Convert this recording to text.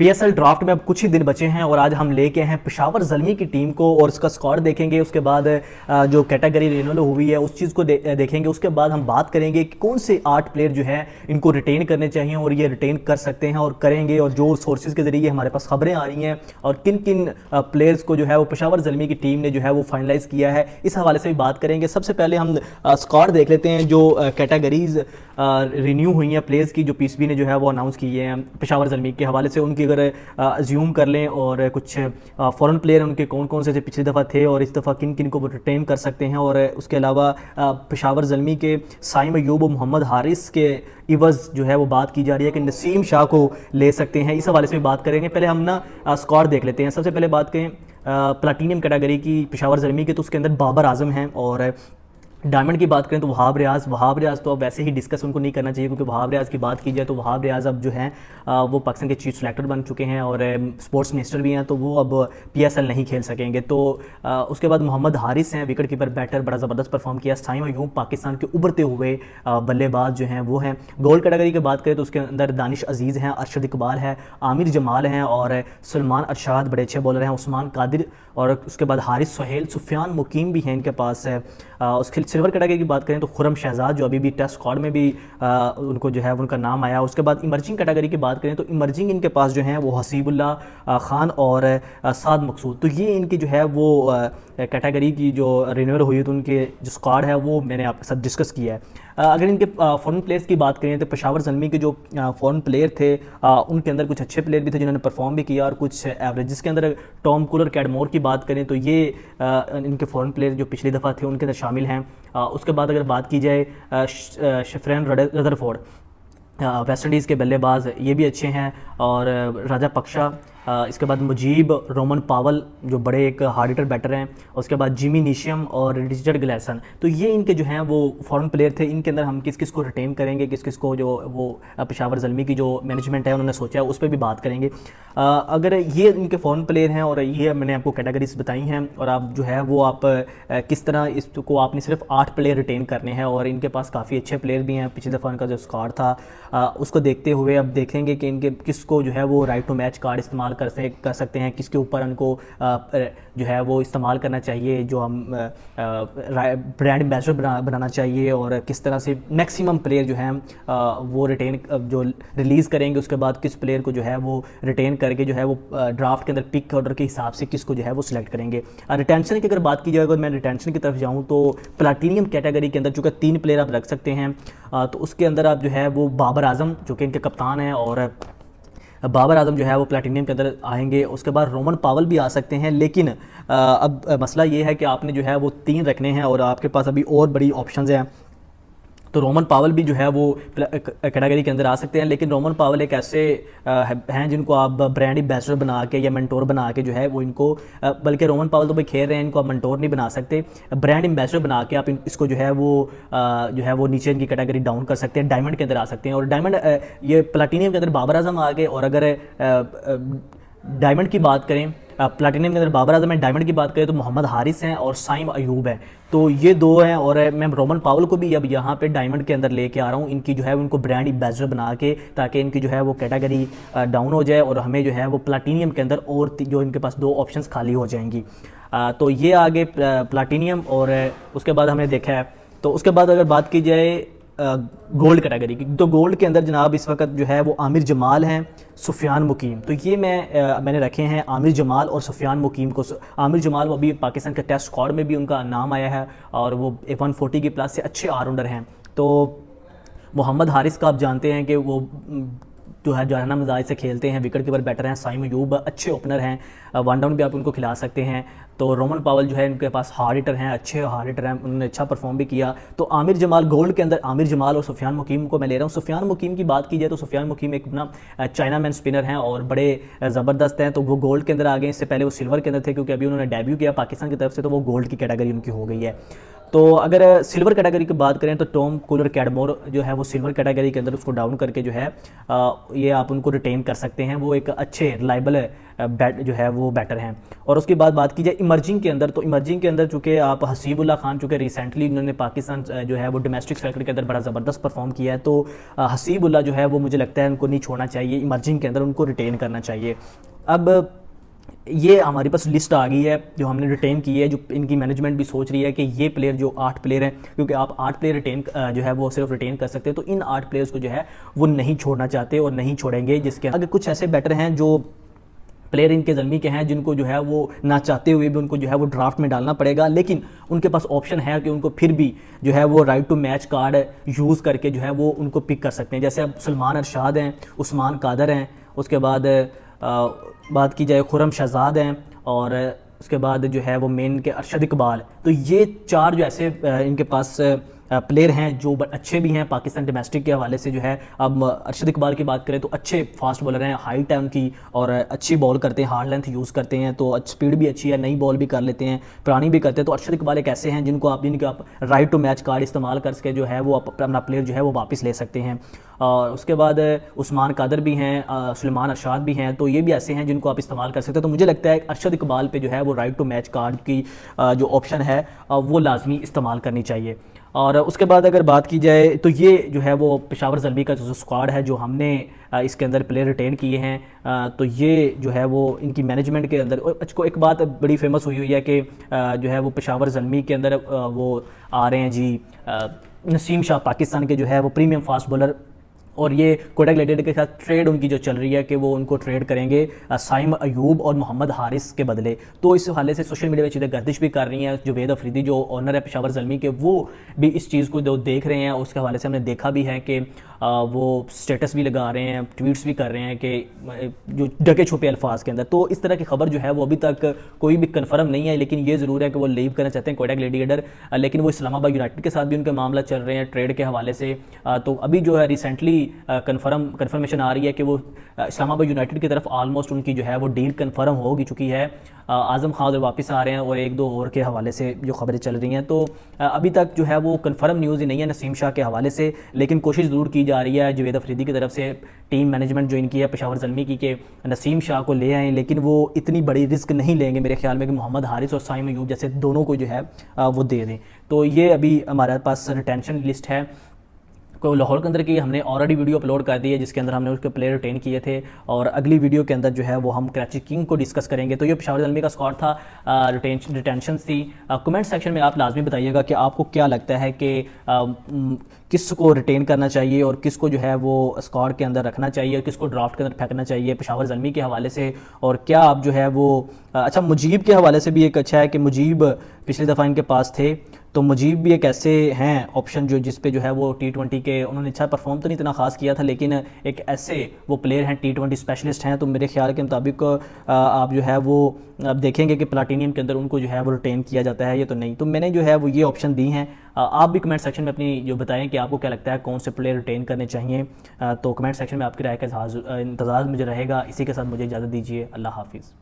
PSL draft में अब कुछ ही दिन बचे हैं और आज हम लेके हैं पेशावर ज़ल्मी की टीम को और उसका स्क्वाड देखेंगे। उसके बाद जो कैटेगरी रिन्यूअल हुई है उस चीज़ को देखेंगे। उसके बाद हम बात करेंगे कि कौन से 8 प्लेयर जो है इनको रिटेन करने चाहिए और ये रिटेन कर सकते हैं और करेंगे, और जो सोर्सेज के ज़रिए हमारे पास खबरें आ रही हैं और किन किन प्लेयर्स को जो है वो पेशावर ज़ल्मी की टीम ने जो है वो फाइनलाइज़ किया है, इस हवाले से भी बात करेंगे। सबसे पहले हम स्क्वाड देख लेते हैं जो कैटेगरीज रिन्यू हुई हैं प्लेयर्स की, जो पीसीबी ने जो है वो अनाउंस किए हैं पेशावर ज़ल्मी के हवाले से। उनकी अगर अज्यूम कर लें और कुछ फॉरेन प्लेयर उनके कौन कौन से पिछली दफ़ा थे और इस दफ़ा किन किन को वो रिटेन कर सकते हैं, और उसके अलावा पेशावर ज़ल्मी के साइम अयूब और मोहम्मद हारिस के इवज़ जो है वो बात की जा रही है कि नसीम शाह को ले सकते हैं, इस हवाले से भी बात करेंगे। पहले हम ना स्क्वाड देख लेते हैं। सबसे पहले बात करें प्लाटीनियम कैटेगरी की पेशावर ज़ल्मी की, तो उसके अंदर बाबर आजम हैं, और डायमंड की बात करें तो वहाब रियाज तो अब वैसे ही डिस्कस उनको नहीं करना चाहिए, क्योंकि वहाब रियाज की बात की जाए तो वहाब रियाज अब जो हैं वो पाकिस्तान के चीफ सेलेक्टर बन चुके हैं और स्पोर्ट्स मिनिस्टर भी हैं, तो वो अब पीएसएल नहीं खेल सकेंगे। तो उसके बाद मोहम्मद हारिस हैं, विकेट कीपर बैटर, बड़ा ज़बरदस्त परफॉर्म किया। साइम अयूब पाकिस्तान के उभरते हुए बल्लेबाज जो हैं वो हैं। गोल्ड कैटेगरी की बात करें तो उसके अंदर दानिश अजीज़ हैं, अरशद इकबाल है, आमिर जमाल हैं और सलमान अरशाद बड़े अच्छे बॉलर हैं, उस्मान कादिर, और उसके बाद हारिस सोहेल, सुफियान मुकीम भी हैं इनके पास है। उसके सिल्वर कैटेगरी की बात करें तो खुरम शहजाद जो अभी भी टेस्ट स्क्वाड में भी उनको जो है उनका नाम आया। उसके बाद इमर्जिंग कैटेगरी की बात करें तो इमर्जिंग इनके पास जो हैं वो हसीबुल्लाह खान और साद मकसूद, तो ये इनकी जो है वो कैटेगरी की जो रिन्यूअल हुई तो उनके जो स्क्वाड है वो मैंने आपके साथ डिस्कस किया है। अगर इनके फॉरेन प्लेयर्स की बात करें तो पेशावर ज़ल्मी के जो फॉरेन प्लेयर थे उनके अंदर कुछ अच्छे प्लेयर भी थे जिन्होंने परफॉर्म भी किया और कुछ एवरेज। जिसके अंदर टॉम कूलर कैडमोर की बात करें तो ये इनके फॉरेन प्लेयर जो पिछली दफ़ा थे उनके अंदर शामिल हैं। उसके बाद अगर बात की जाए शिफ्रैन रदरफोर्ड, वेस्ट इंडीज़ के बल्लेबाज, ये भी अच्छे हैं, और राजा पक्षा, इसके बाद मुजीब, रोमन पावल जो बड़े एक हार्ड हिटर बैटर हैं, उसके बाद जिमी नीशियम और रिचर्ड ग्लेसन, तो ये इनके जो हैं वो फॉरेन प्लेयर थे। इनके अंदर हम किस किस को रिटेन करेंगे, किस किस को जो वो पेशावर ज़ल्मी की जो मैनेजमेंट है उन्होंने सोचा है उस पर भी बात करेंगे। अगर ये इनके फॉरेन प्लेयर हैं और ये मैंने आपको कैटेगरीज बताई हैं, और आप जो है वो आप किस तरह इसको आपने सिर्फ 8 प्लेयर रिटेन करने हैं और इनके पास काफ़ी अच्छे प्लेयर भी हैं। पिछली दफ़ा इनका जो स्क्वाड था उसको देखते हुए अब देखेंगे कि इनके किसको जो है वो राइट टू मैच कार्ड इस्तेमाल कर सकते हैं, किसके ऊपर उनको जो है वो इस्तेमाल करना चाहिए, जो हम ब्रांड एम्बेसडर बनाना चाहिए, और किस तरह से मैक्सिमम प्लेयर जो हैं वो रिटेन जो रिलीज़ करेंगे। उसके बाद किस प्लेयर को जो है वो रिटेन करके जो है वो ड्राफ्ट के अंदर पिक ऑर्डर के हिसाब से किसको जो है वो सिलेक्ट करेंगे। रिटेंशन की अगर बात की जाए, अगर मैं रिटेंशन की तरफ जाऊँ तो प्लाटीनियम कैटेगरी के अंदर चूँकि 3 प्लेयर आप रख सकते हैं, तो उसके अंदर आप जो है वो बाबर आजम जो कि इनके कप्तान हैं, और बाबर आजम जो है वो प्लैटिनियम के अंदर आएंगे। उसके बाद रोमन पावल भी आ सकते हैं, लेकिन अब मसला ये है कि आपने जो है वो 3 रखने हैं और आपके पास अभी और बड़ी ऑप्शंस हैं, तो रोमन पावल भी जो है वो कैटेगरी के अंदर आ सकते हैं। लेकिन रोमन पावल एक ऐसे हैं जिनको आप ब्रांड एम्बेसडर बना के या मेंटोर बना के जो है वो इनको, बल्कि रोमन पावल तो भाई खेल रहे हैं, इनको आप मेंटोर नहीं बना सकते, ब्रांड एम्बेसडर बना के आप इसको जो है वो नीचे इनकी कैटेगरी डाउन कर सकते हैं, डायमंड के अंदर आ सकते हैं। और डायमंड ये प्लाटीनियम के अंदर बाबर आजम आ गए, और अगर डायमंड की बात करें, प्लाटीनियम के अंदर बाबर आजम है, डायमंड की बात करें तो मोहम्मद हारिस हैं और साइम अयूब है, तो ये 2 हैं। और मैं रोमन पावल को भी अब यहाँ पे डायमंड के अंदर लेके आ रहा हूँ, इनकी जो है उनको ब्रांड एम्बेसडर बना के, ताकि इनकी जो है वो कैटेगरी डाउन हो जाए और हमें जो है वो प्लाटीनियम के अंदर और जो इनके पास 2 ऑप्शंस खाली हो जाएंगी। तो ये आगे प्लाटीनियम, और उसके बाद हमने देखा है। तो उसके बाद अगर बात की जाए गोल्ड कैटेगरी की, तो गोल्ड के अंदर जनाब इस वक्त जो है वो आमिर जमाल हैं, सुफियान मुकीम, तो ये मैंने रखे हैं आमिर जमाल और सुफियान मुकीम को। आमिर जमाल वो अभी पाकिस्तान के टेस्ट स्क्वाड में भी उनका नाम आया है और वो 140 की प्लस से अच्छे ऑलराउंडर हैं। तो मोहम्मद हारिस का आप जानते हैं कि वो जो है जाना मजाज से खेलते हैं, विकेट कीपर बैटर हैं। साइम अयूब अच्छे ओपनर हैं, 1 डाउन भी आप उनको खिला सकते हैं। तो रोमन पावल जो है इनके पास हार्ड हिटर हैं, अच्छे हार्ड हिटर हैं, उन्होंने अच्छा परफॉर्म भी किया। तो आमिर जमाल गोल्ड के अंदर, आमिर जमाल और सुफियान मुकीम को मैं ले रहा हूँ। सुफियान मुकीम की बात की जाए तो सुफियान मुकीम एक अपना चाइना मैन स्पिनर हैं और बड़े ज़बरदस्त हैं, तो वो गोल्ड के अंदर आ गए। इससे पहले वो सिल्वर के अंदर थे, क्योंकि अभी उन्होंने डेब्यू किया पाकिस्तान की तरफ से, तो वो गोल्ड की कैटेगरी उनकी हो गई है। तो अगर सिल्वर कैटेगरी की बात करें तो टॉम कूलर कैडमोर जो है वो सिल्वर कैटेगरी के अंदर उसको डाउन करके जो है ये आप उनको रिटेन कर सकते हैं। वो एक अच्छे रिलायबल जो है वो बेटर हैं। और उसके बाद बात की जाए इमर्जिंग के अंदर, तो इमर्जिंग के अंदर चूँकि आप हसीबुल्ला खान चूँकि रिसेंटली उन्होंने पाकिस्तान जो है वो डोमेस्टिक सर्किट के अंदर बड़ा ज़बरदस्त परफॉर्म किया है, तो हसीबुल्ला जो है वो मुझे लगता है उनको नहीं छोड़ना चाहिए, इमर्जिंग के अंदर उनको रिटेन करना चाहिए। अब ये हमारे पास लिस्ट आ गई है जो हमने रिटेन की है, जो इनकी मैनेजमेंट भी सोच रही है कि ये प्लेयर जो 8 प्लेयर हैं, क्योंकि आप 8 प्लेयर रिटेन जो है वो सिर्फ रिटेन कर सकते हैं, तो इन 8 प्लेयर्स को जो है वो नहीं छोड़ना चाहते और नहीं छोड़ेंगे। जिसके आगे कुछ ऐसे बैटर हैं जो प्लेयर इनके ज़ल्मी के हैं जिनको जो है वो ना चाहते हुए भी उनको जो है वो ड्राफ्ट में डालना पड़ेगा, लेकिन उनके पास ऑप्शन है कि उनको फिर भी जो है वो right to match card use करके जो है वो उनको पिक कर सकते हैं। जैसे अब सलमान अरशाद हैं, उस्मान कादर हैं, उसके बाद बात की जाए खुरम शहजाद हैं, और उसके बाद जो है वो मेन के अरशद इकबाल। तो ये 4 जो ऐसे इनके पास प्लेयर हैं जो अच्छे भी हैं पाकिस्तान डोमेस्टिक के हवाले से। जो है अब अरशद इकबाल की बात करें तो अच्छे फास्ट बॉलर हैं, हाइट है उनकी और अच्छी बॉल करते हैं, हार्ड लेंथ यूज़ करते हैं, तो स्पीड भी अच्छी है, नई बॉल भी कर लेते हैं, पुरानी भी करते हैं। तो अरशद इकबाल एक ऐसे हैं जिनको आप राइट टू मैच कार्ड इस्तेमाल करके जो है वो अपना प्लेयर जो है वो वापस ले सकते हैं। उसके बाद उस्मान कादर भी हैं, सलमान अरशाद भी हैं, तो ये भी ऐसे हैं जिनको आप इस्तेमाल कर सकते हैं। तो मुझे लगता है अरशद इकबाल पे जो है वो राइट टू मैच कार्ड की जो ऑप्शन है वो लाजमी इस्तेमाल करनी चाहिए। और उसके बाद अगर बात की जाए तो ये जो है वो पेशावर ज़ल्मी का जो स्क्वाड है जो हमने इसके अंदर प्लेयर रिटेन किए हैं, तो ये जो है वो इनकी मैनेजमेंट के अंदर को एक बात बड़ी फेमस हुई है कि जो है वो पेशावर ज़ल्मी के अंदर वो आ रहे हैं जी नसीम शाह, पाकिस्तान के जो है वो प्रीमियम फास्ट बॉलर, और ये कोटक लिमिटेड के साथ ट्रेड उनकी जो चल रही है कि वो उनको ट्रेड करेंगे साइम अयूब और मोहम्मद हारिस के बदले। तो इस हवाले से सोशल मीडिया में चीज़ें गर्दिश भी कर रही हैं। जुवेद अफरीदी जो ओनर है पेशावर ज़ल्मी के, वो भी इस चीज़ को जो देख रहे हैं, उसके हवाले से हमने देखा भी है कि वो स्टेटस भी लगा रहे हैं, ट्वीट्स भी कर रहे हैं कि जो ढके छुपे अल्फाज के अंदर। तो इस तरह की खबर जो है वो अभी तक कोई भी कन्फर्म नहीं है, लेकिन ये ज़रूर है कि वो लीव करना चाहते हैं कोटक ग्लैडिएटर, लेकिन वो इस्लामाबाद यूनाइटेड के साथ भी उनके मामला चल रहे हैं ट्रेड के हवाले से। तो अभी जो है रिसेंटली कन्फर्मेशन आ रही है कि वो इस्लामाबाद यूनाइटेड की तरफ ऑलमोस्ट उनकी जो है वो डील कन्फर्म हो चुकी है। आज़म खान वापस आ रहे हैं और 1-2 और के हवाले से जो खबरें चल रही हैं। तो अभी तक जो है वो कन्फर्म न्यूज़ ही नहीं है नसीम शाह के हवाले से, लेकिन कोशिश ज़रूर की जा रही है जुवेद अफरीदी की तरफ से, टीम मैनेजमेंट जो इनकी है पेशावर ज़ल्मी की, कि नसीम शाह को ले आएँ, लेकिन वो इतनी बड़ी रिस्क नहीं लेंगे मेरे ख्याल में कि मोहम्मद हारिस और साइम अयूब जैसे दोनों को जो है वो दे दें। तो ये अभी हमारे पास रिटेंशन लिस्ट है। को लाहौर के अंदर की हमने ऑलरेडी वीडियो अपलोड कर दी है जिसके अंदर हमने उसके प्लेयर रिटेन किए थे, और अगली वीडियो के अंदर जो है वो हम कराची किंग को डिस्कस करेंगे। तो ये पेशावर ज़ल्मी का स्क्वाड था, रिटेंशन थी। कमेंट सेक्शन में आप लाजमी बताइएगा कि आपको क्या लगता है कि किस को रिटेन करना चाहिए और किसको जो है वो स्क्वाड के अंदर रखना चाहिए और किसको ड्राफ्ट के अंदर फेंकना चाहिए पेशावर ज़ल्मी के हवाले से। और क्या आप जो है वो अच्छा मुजीब के हवाले से भी एक अच्छा है कि मुजीब पिछली दफ़ा इनके पास थे, तो मुजीब भी एक ऐसे हैं ऑप्शन जो जिस पे जो है वो T20 के उन्होंने अच्छा परफॉर्म तो नहीं इतना खास किया था, लेकिन एक ऐसे वो प्लेयर हैं T20 स्पेशलिस्ट हैं। तो मेरे ख्याल के मुताबिक आप जो है वो अब देखेंगे कि प्लाटीनियम के अंदर उनको जो है वो रिटेन किया जाता है या तो नहीं। तो मैंने जो है वो ये ऑप्शन दी हैं। आप भी कमेंट सेक्शन में अपनी जो बताएं कि आपको क्या लगता है कौन से प्लेयर रिटेन करने चाहिए। तो कमेंट सेक्शन में आपकी राय का इंतज़ार मुझे रहेगा। इसी के साथ मुझे इजाज़त दीजिए। अल्लाह हाफिज़।